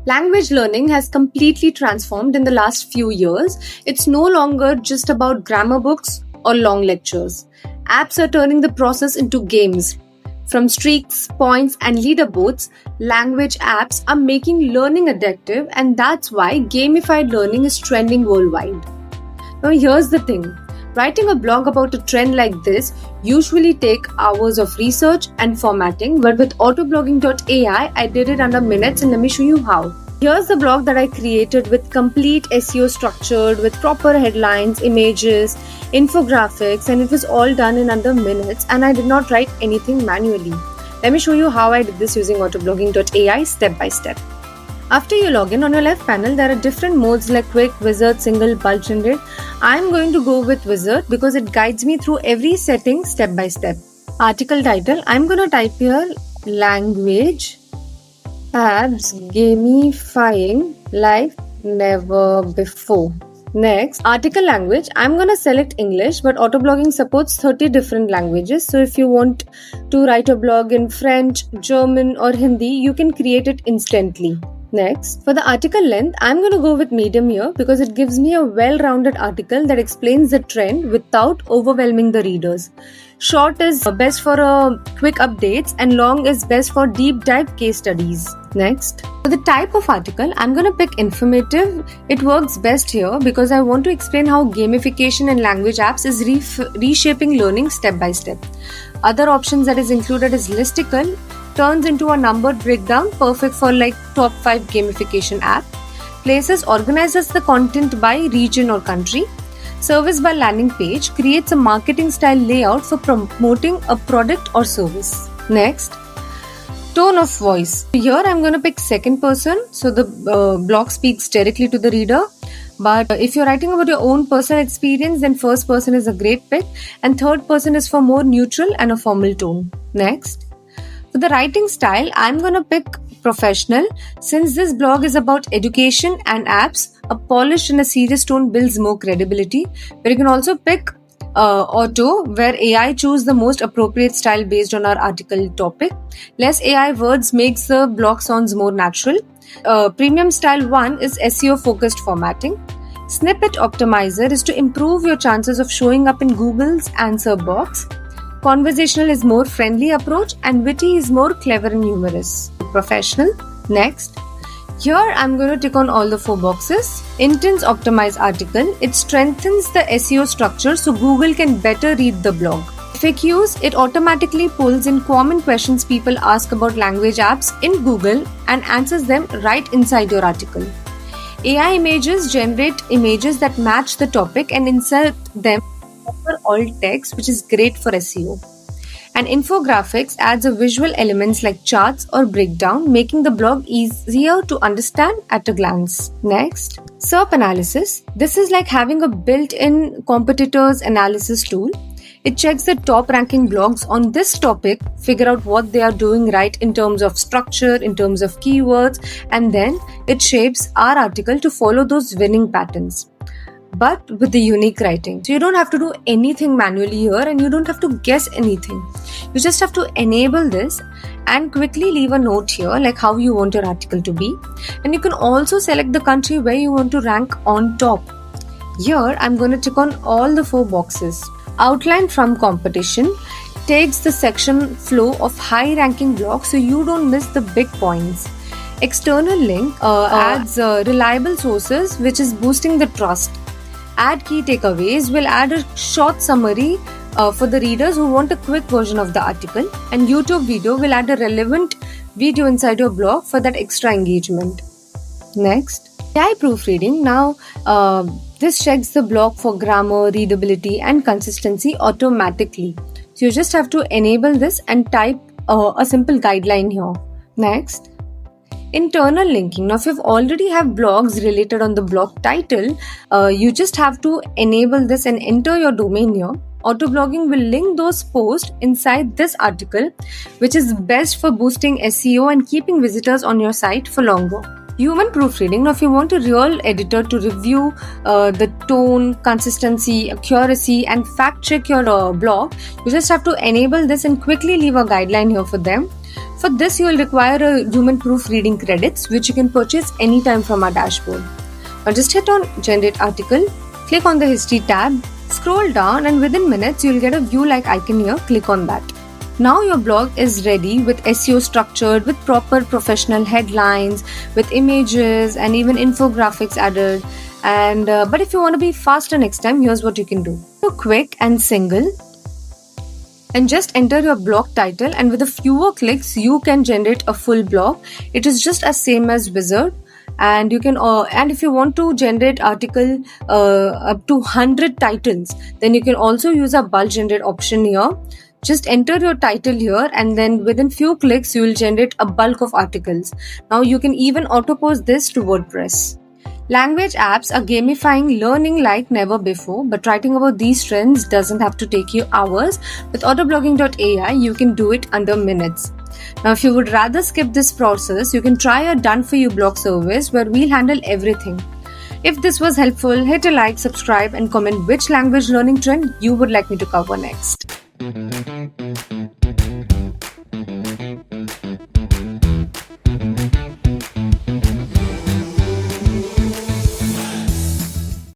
Language learning has completely transformed in the last few years. It's no longer just about grammar books or long lectures. Apps are turning the process into games. From streaks, points, and leaderboards, language apps are making learning addictive, and that's why gamified learning is trending worldwide. Now, here's the thing. Writing a blog about a trend like this usually take hours of research and formatting, but with autoblogging.ai, I did it under minutes, and let me show you how. Here's the blog that I created with complete SEO structured, with proper headlines, images, infographics, and it was all done in under minutes, and I did not write anything manually. Let me show you how I did this using autoblogging.ai step by step. After you log in, on your left panel, there are different modes like quick, wizard, single, bulk generate. I'm going to go with wizard because it guides me through every setting step by step. Article title, I'm going to type here language apps gamifying like never before. Next, article language, I'm going to select English, but autoblogging supports 30 different languages. So if you want to write a blog in French, German or Hindi, you can create it instantly. Next, for the article length, I'm going to go with medium here because it gives me a well-rounded article that explains the trend without overwhelming the readers. Short is best for quick updates and long is best for deep dive case studies. Next, for the type of article, I'm going to pick informative. It works best here because I want to explain how gamification in language apps is reshaping learning step by step. Other options that is included is listicle, turns into a numbered breakdown, perfect for like top 5 gamification app. Places organizes the content by region or country. Service by landing page creates a marketing style layout for promoting a product or service. Next, tone of voice. Here I'm going to pick second person, so the blog speaks directly to the reader. But if you're writing about your own personal experience, then first person is a great pick, and third person is for more neutral and a formal tone. Next, for the writing style, I'm going to pick professional. Since this blog is about education and apps, a polished and a serious tone builds more credibility. But you can also pick auto, where AI choose the most appropriate style based on our article topic. Less AI words makes the blog sounds more natural. Premium style 1 is SEO focused formatting. Snippet optimizer is to improve your chances of showing up in Google's answer box. Conversational is more friendly approach, and witty is more clever and humorous. Professional. Next, here I'm going to tick on all the 4 boxes. Intense optimize article. It strengthens the SEO structure so Google can better read the blog. FAQs, it automatically pulls in common questions people ask about language apps in Google and answers them right inside your article. AI images generate images that match the topic and insert them over alt text, which is great for SEO. And infographics adds a visual elements like charts or breakdown, making the blog easier to understand at a glance. Next, SERP analysis. This is like having a built-in competitors analysis tool. It checks the top ranking blogs on this topic, figure out what they are doing right in terms of structure, in terms of keywords, and then it shapes our article to follow those winning patterns, but with the unique writing. So you don't have to do anything manually here, and you don't have to guess anything. You just have to enable this and quickly leave a note here like how you want your article to be. And you can also select the country where you want to rank on top. Here I'm going to tick on all the 4 boxes. Outline from competition takes the section flow of high ranking blogs so you don't miss the big points. External link adds reliable sources, which is boosting the trust. Add key takeaways will add a short summary for the readers who want a quick version of the article, and YouTube video will add a relevant video inside your blog for that extra engagement. Next, AI proofreading. Now this checks the blog for grammar, readability and consistency automatically. So you just have to enable this and type a simple guideline here. Next, internal linking. Now if you already have blogs related on the blog title, you just have to enable this and enter your domain here. Autoblogging will link those posts inside this article, which is best for boosting SEO and keeping visitors on your site for longer. Human proofreading. Now if you want a real editor to review the tone, consistency, accuracy and fact check your blog, you just have to enable this and quickly leave a guideline here for them. For this, you will require a human proofreading credits, which you can purchase anytime from our dashboard. Now just hit on Generate Article, click on the History tab, scroll down, and within minutes, you'll get a view-like icon here. Click on that. Now your blog is ready with SEO structured, with proper professional headlines, with images and even infographics added. And but if you want to be faster next time, here's what you can do. So quick and single, and just enter your blog title, and with a fewer clicks you can generate a full blog. It is just as same as Wizard, and you can and if you want to generate article up to 100 titles, then you can also use a bulk generate option here. Just enter your title here, and then within few clicks you will generate a bulk of articles. Now you can even auto post this to WordPress. Language apps are gamifying learning like never before, but writing about these trends doesn't have to take you hours. With autoblogging.ai, you can do it under minutes. Now, if you would rather skip this process, you can try a done-for-you blog service where we'll handle everything. If this was helpful, hit a like, subscribe, and comment which language learning trend you would like me to cover next.